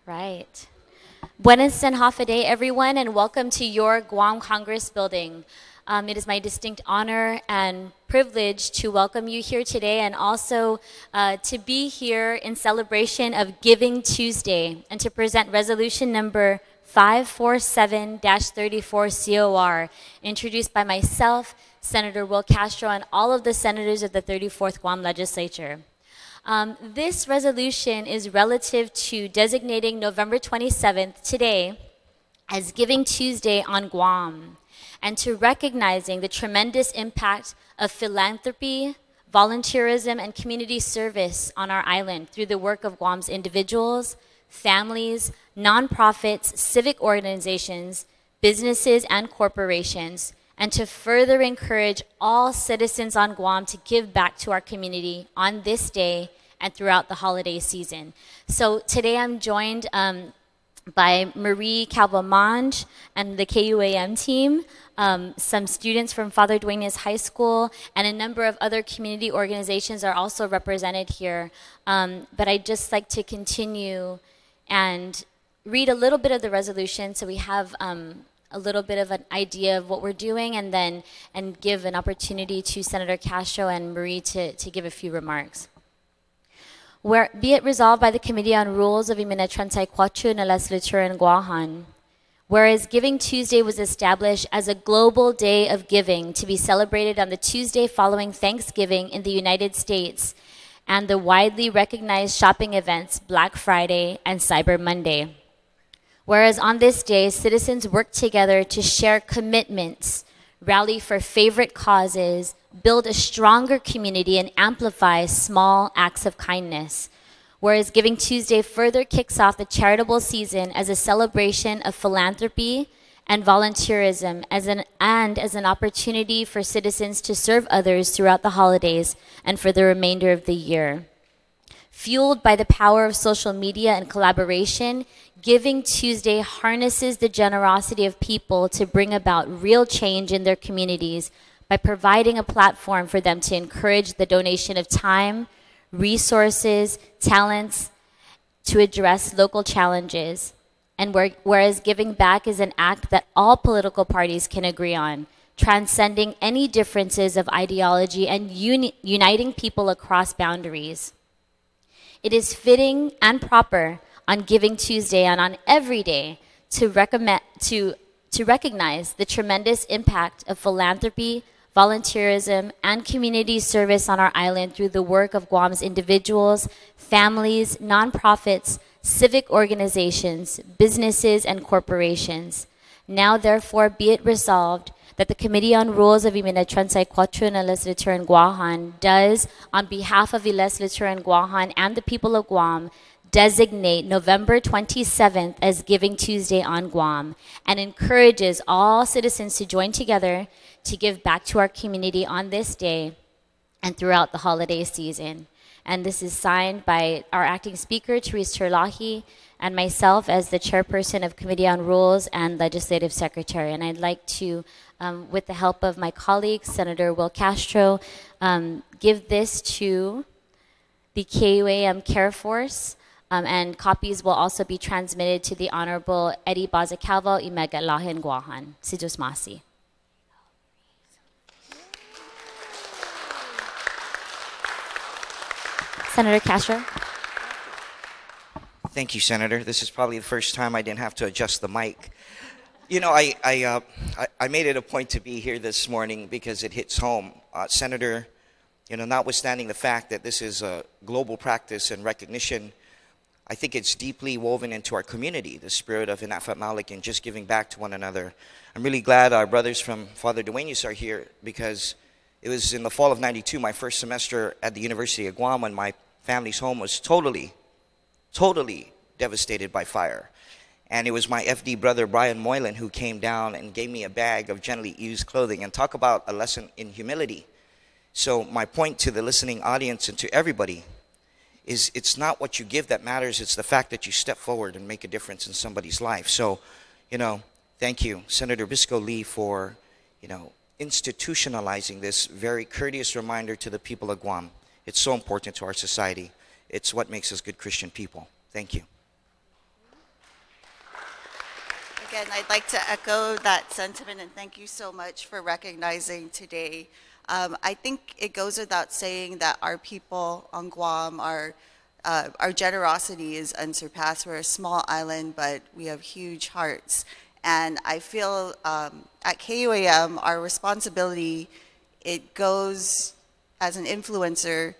Right. Buenas and half a day, everyone, and welcome to your Guam Congress building. It is my distinct honor and privilege to welcome you here today and also to be here in celebration of Giving Tuesday and to present resolution number 547-34 COR, introduced by myself, Senator Will Castro, and all of the senators of the 34th Guam Legislature. This resolution is relative to designating November 27th, today, as Giving Tuesday on Guam, and to recognizing the tremendous impact of philanthropy, volunteerism, and community service on our island through the work of Guam's individuals, families, nonprofits, civic organizations, businesses, and corporations, and to further encourage all citizens on Guam to give back to our community on this day and throughout the holiday season. So today I'm joined by Marie Calvamonge and the KUAM team, some students from Father Duenas High School, and a number of other community organizations are also represented here. But I'd just like to continue and read a little bit of the resolution so we have a little bit of an idea of what we're doing, and then give an opportunity to Senator Castro and Marie to give a few remarks. Be it resolved by the Committee on Rules of Iminatransay Quachu na Legislature in Guahan, whereas Giving Tuesday was established as a global day of giving to be celebrated on the Tuesday following Thanksgiving in the United States and the widely recognized shopping events Black Friday and Cyber Monday. Whereas on this day, citizens work together to share commitments, rally for favorite causes, build a stronger community, and amplify small acts of kindness. Whereas Giving Tuesday further kicks off the charitable season as a celebration of philanthropy and volunteerism as an opportunity for citizens to serve others throughout the holidays and for the remainder of the year. Fueled by the power of social media and collaboration, Giving Tuesday harnesses the generosity of people to bring about real change in their communities by providing a platform for them to encourage the donation of time, resources, talents to address local challenges. And whereas giving back is an act that all political parties can agree on, transcending any differences of ideology and uniting people across boundaries. It is fitting and proper on Giving Tuesday and on every day to recognize the tremendous impact of philanthropy, volunteerism, and community service on our island through the work of Guam's individuals, families, nonprofits, civic organizations, businesses, and corporations. Now, therefore, be it resolved that the Committee on Rules of Iminatransay Quachu na Legislature in Guahan does, on behalf of the Legislature in Guahan and the people of Guam, designate November 27th as Giving Tuesday on Guam and encourages all citizens to join together to give back to our community on this day and throughout the holiday season. And this is signed by our acting speaker, Therese Terlahi, and myself as the chairperson of Committee on Rules and Legislative Secretary. And I'd like to, with the help of my colleague, Senator Will Castro, give this to the KUAM Care Force, and copies will also be transmitted to the Honorable Eddie Bazacalvo Imegalahin Guahan. Si Diyos Masi. Senator Castro. Thank you, Senator. This is probably the first time I didn't have to adjust the mic. You know, I made it a point to be here this morning because it hits home. Senator, you know, notwithstanding the fact that this is a global practice and recognition, I think it's deeply woven into our community, the spirit of Inafat Malik and just giving back to one another. I'm really glad our brothers from Father Duenas are here because it was in the fall of '92, my first semester at the University of Guam, when my family's home was totally devastated by fire. And it was my FD brother, Brian Moylan, who came down and gave me a bag of gently used clothing. And talk about a lesson in humility. So my point to the listening audience and to everybody is it's not what you give that matters, it's the fact that you step forward and make a difference in somebody's life. So, you know, thank you, Senator Biscoe Lee, for, you know, institutionalizing this very courteous reminder to the people of Guam. It's so important to our society. It's what makes us good Christian people. Thank you. Again, I'd like to echo that sentiment and thank you so much for recognizing today. I think it goes without saying that our people on Guam, our generosity is unsurpassed. We're a small island, but we have huge hearts. And I feel at KUAM, our responsibility, it goes as an influencer,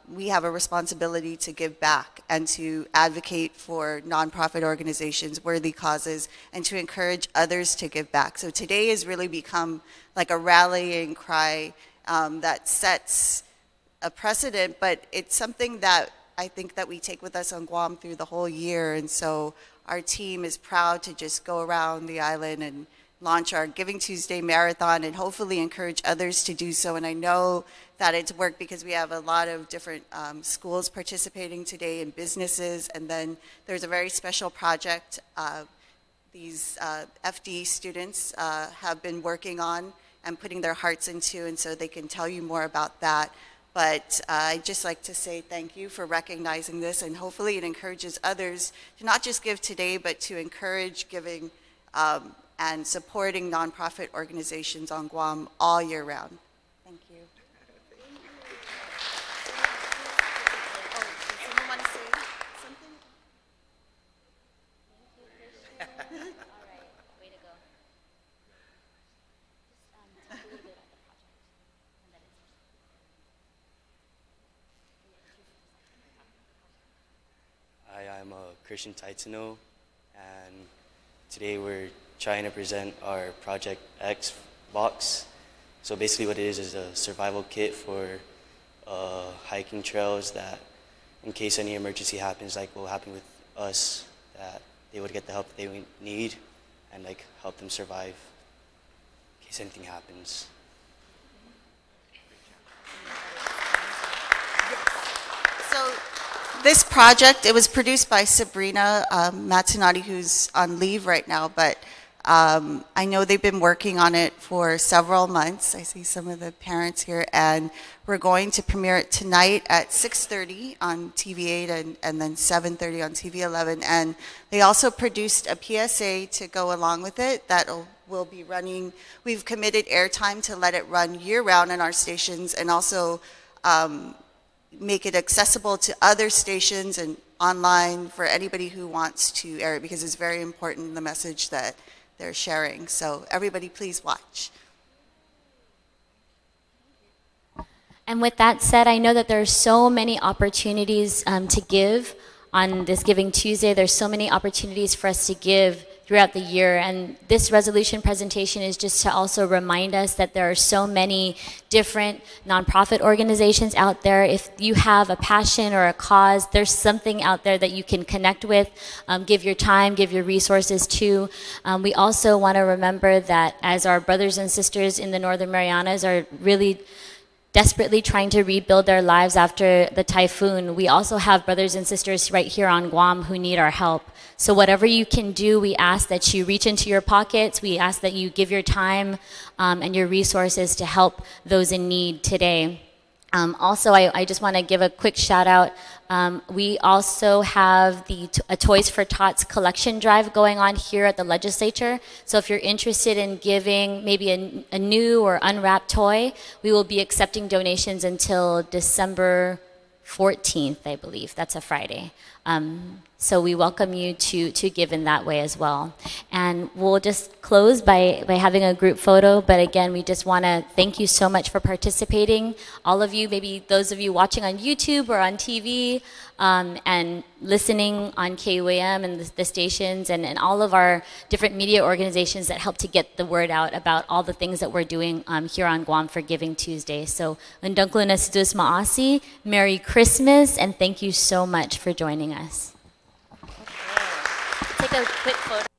we have a responsibility to give back and to advocate for nonprofit organizations, worthy causes, and to encourage others to give back. So today has really become like a rallying cry that sets a precedent, but it's something that I think that we take with us on Guam through the whole year. And so our team is proud to just go around the island and launch our Giving Tuesday Marathon and hopefully encourage others to do so. And I know that it's worked because we have a lot of different schools participating today and businesses. And then there's a very special project these FD students have been working on and putting their hearts into, and so they can tell you more about that. But I'd just like to say thank you for recognizing this, and hopefully it encourages others to not just give today, but to encourage giving and supporting nonprofit organizations on Guam all year round. Thank you. Oh, does someone want to say something? All right, way to go. Just talk a little bit about the project. And that it's I'm Christian Taitano, and today we're trying to present our Project X box. So basically what it is a survival kit for hiking trails that in case any emergency happens, like what will happen with us, that they would get the help they need and like help them survive in case anything happens. So this project, it was produced by Sabrina Matsunati, who's on leave right now, but I know they've been working on it for several months. I see some of the parents here, and we're going to premiere it tonight at 6:30 on TV8 and then 7:30 on TV11. And they also produced a PSA to go along with it that will be running. We've committed airtime to let it run year-round in our stations, and also make it accessible to other stations and online for anybody who wants to air it, because it's very important, the message that they're sharing. So everybody please watch. And with that said, I know that there are so many opportunities to give on this Giving Tuesday. There's so many opportunities for us to give throughout the year. And this resolution presentation is just to also remind us that there are so many different nonprofit organizations out there. If you have a passion or a cause, there's something out there that you can connect with, give your time, give your resources to. We also want to remember that as our brothers and sisters in the Northern Marianas are really desperately trying to rebuild their lives after the typhoon, we also have brothers and sisters right here on Guam who need our help. So whatever you can do, we ask that you reach into your pockets. We ask that you give your time and your resources to help those in need today. Also, I just want to give a quick shout out. We also have a Toys for Tots collection drive going on here at the legislature. So if you're interested in giving maybe a new or unwrapped toy, we will be accepting donations until December 14th, I believe. That's a Friday. So we welcome you to give in that way as well. And we'll just close by having a group photo. But again, we just want to thank you so much for participating. All of you, maybe those of you watching on YouTube or on TV and listening on KUAM and the stations and all of our different media organizations that help to get the word out about all the things that we're doing here on Guam for Giving Tuesday. So, Undanglo na Sidus Maasi, Merry Christmas, and thank you so much for joining us. Take a quick photo.